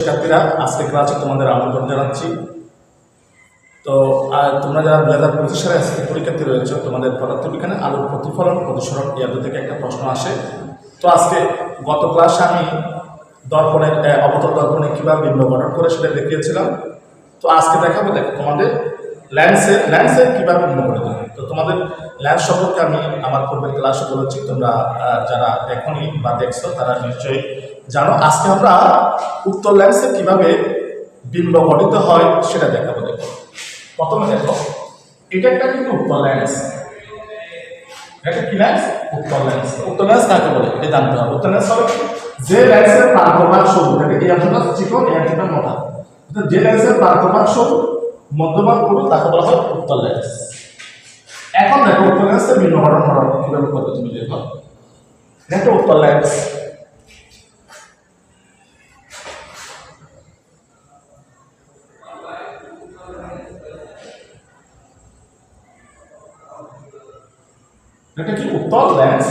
শিক্ষার্থীরা, আজকে ক্লাসে তোমাদের আমন্ত্রণ জানাচ্ছি। তো তোমরা যারা 2025 সালে আজকে পরীক্ষার্থী রয়েছে, তোমাদের পদার্থবিজ্ঞানে আলোর প্রতিফলন প্রতিসরণ ইয়াদ থেকে একটা প্রশ্ন আসে। তো আজকে গত ক্লাসে আমি দর্পণের অবতল দর্পণে কীভাবে বিম্ব গঠন করে সেটা দেখিয়েছিলাম। তো আজকে দেখাবো, দেখো তোমাদের ল্যান্সের কীভাবে বিম্ব গঠিত হয়। তো তোমাদের ল্যান্স সম্পর্কে আমি আমার পূর্বের ক্লাসে বলেছি, তোমরা যারা দেখোনি বা দেখছো তারা নিশ্চয়ই জানো। আজকে আমরা উত্তল ল্যান্সের কীভাবে বিম্ব গঠিত হয় সেটা দেখাবো। দেখো প্রথমে দেখো, এটা একটা কিন্তু উত্তল ল্যান্স। এটা কি ল্যান্স? উত্তল ল্যান্স। উত্তল ল্যান্স কাকে বলে এটা জানতে হবে। উত্তল ল্যান্স হবে যে ল্যান্সের প্রান্তভাগ সরু থাকে, এই অংশটা চিকন, এই অংশটা মোটা। যে ল্যান্সের প্রান্তভাগ সরু, মধ্যভাগ পুরু, তাকে বলা হয় উত্তল ল্যান্স। এখন দেখো উত্তল ল্যান্সের বিম্ব গঠন করা কিভাবে করবে তুমি দেখো। এটা একটা উত্তল ল্যান্স। এটা কি উত্তল ল্যান্স।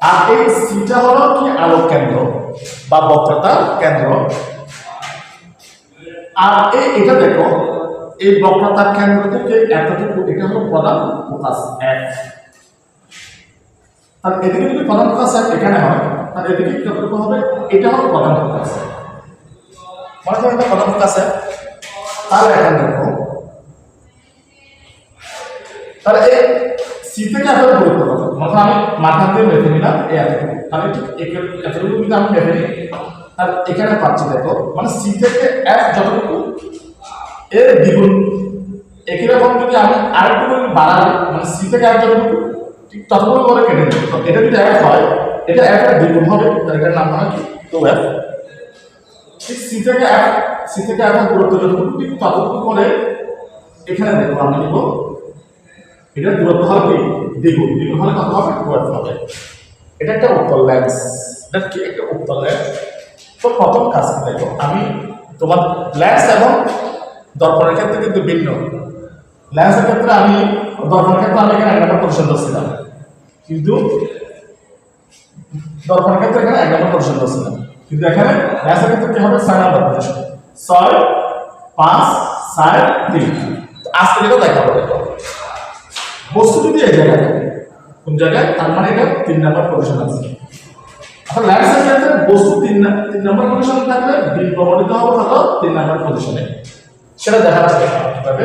আর এই সিটা হলো কি আলোক কেন্দ্র বা বক্রতার কেন্দ্র। আর এটা দেখো, এই বক্রতার কেন্দ্র থেকে এতটুকু, এটা হলো প্রধান ফোকাস এক। আর এদিকে যদি প্রধান ফোকাস এক এখানে হয়, আর এদিকে কতটুকু হবে? এটা হলো প্রধান ফোকাস। মনে করো এটা প্রধান ফোকাস এক। তাহলে এখন দেখো, তাহলে এই সি থেকে আসলে দূরত্ব কত? মানে আমি মাথা দিয়ে মেপে নিলাম এই এতটুকু, তাহলে ঠিক এতটুকু যদি আমি মেপে নিই, তাহলে এখানে পাচ্ছি দেখো, মানে সি থেকে এফ যতটুকু এর দ্বিগুণ। একই রকম যদি আমি আরেকটু বাড়াই, মানে সি থেকে এফ যতটুকু ঠিক ততটুকু করে কেটে নেব। এটা যদি এফ হয়, এটা এফ এর দ্বিগুণ হবে, তাহলে এটার নাম হয় কি? Two F. ঠিক সি থেকে এফ এর দূরত্ব যতটুকু ঠিক ততটুকু করে এখানে দেখো আমি নিব, এটার দূরত্ব হবে কি? দ্বিগুণ। দ্বিগুণ হলে কত হবে? 12 হবে। এটা একটা উত্তল ল্যান্স। এটা কি একটা উত্তল ল্যান্স? তো প্রথম কাজ কি দেখো, আমি তোমার ল্যান্স এবং দর্পণের ক্ষেত্রে কিন্তু ভিন্ন। ল্যান্সের ক্ষেত্রে আমি দর্পণের ক্ষেত্রে আমি এখানে 1 নম্বর পজিশন ধরছিলাম, কিন্তু দর্পণের ক্ষেত্রে এখানে 1 নম্বর পজিশন ধরছিলাম, কিন্তু এখানে ল্যান্সের ক্ষেত্রে কি হবে? 6 নম্বর পজিশন। 6, 5, 4, 3। আজকে যেটা দেখাবো, দেখো বস্তু যদি এই জায়গায় থাকে, কোন জায়গায়? তার মানে এটা 3 নম্বর পজিশন আছে। অর্থাৎ ল্যান্সের ক্ষেত্রে বস্তু 3 নম্বর পজিশনে থাকলে বিম্ব গঠিত হবে কত? 3 নম্বর পজিশনে। সেটা দেখা যাবে কিভাবে।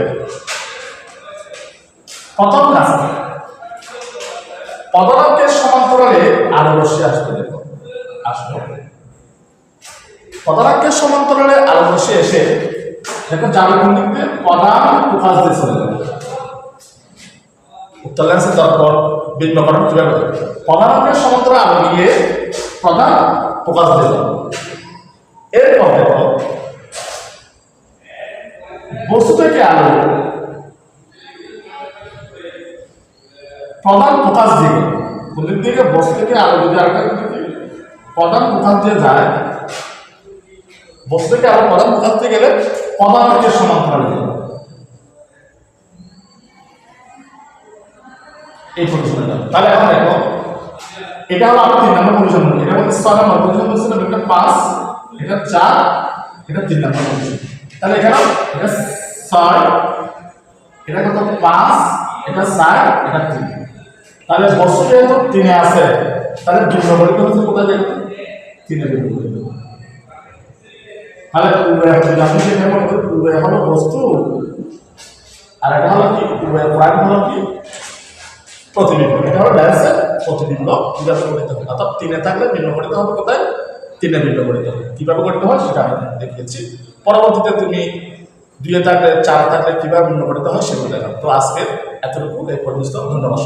প্রথম কাজ, পদার্থের সমান্তরালে আলো রশ্মি আসবে। দেখো আসলো, পদার্থের সমান্তরালে আলো রশ্মি এসে দেখো যাবে কোন দিক দিয়ে? প্রধান ফোকাস দিয়ে চলে যাবে। উত্তল ল্যান্সের দর্পণ বিম্ব গঠন কিভাবে? পদার্থের সমান্তরালে আলো গিয়ে প্রধান ফোকাস দিয়ে যাবে। এরপর দেখো, বস্তু থেকে আলো প্রধান ফোকাস দিয়ে, কোন দিক থেকে? বস্তু থেকে আলো যদি আরেকটা দিকে প্রধান ফোকাস দিয়ে যায়, বস্তু থেকে আলো প্রধান ফোকাস দিয়ে গেলে পদার্থের সমান্তরালে যাবে এই পজিশনে যাবে। তাহলে এখন দেখো, এটা হলো আমার 3 নম্বর পজিশন, এটা হলো 6 নম্বর পজিশন হচ্ছে না, এটা 5, এটা 4, এটা 3 নম্বর পজিশন। তাহলে এখানে এটা 6, এটা কত? 5, এটা 4, এটা 3। তাহলে বস্তু যেহেতু 3 এ আছে, তাহলে বিম্ব গঠিত হচ্ছে কোথায়? দেখো 3 এ বিম্ব গঠিত। তাহলে আপনি যেটা মনে করেন টু এ হলো বস্তু, আর এটা হলো কি? টু এ প্রাইম হলো কি? প্রতিবিম্ব। এটা হলো ল্যান্সের প্রতিবিম্ব কিভাবে গঠিত হবে। অর্থাৎ 3 এ থাকলে বিম্ব গঠিত হবে কোথায়? 3 এ বিম্ব গঠিত হবে। কিভাবে গঠিত হয় সেটা আমি দেখিয়েছি। পরবর্তীতে তুমি 2 এ থাকলে, 4 এ থাকলে কিভাবে বিম্ব গঠিত হয় সেগুলো দেখাবো। তো আজকে এতটুকু, এই পর্যন্ত। ধন্যবাদ।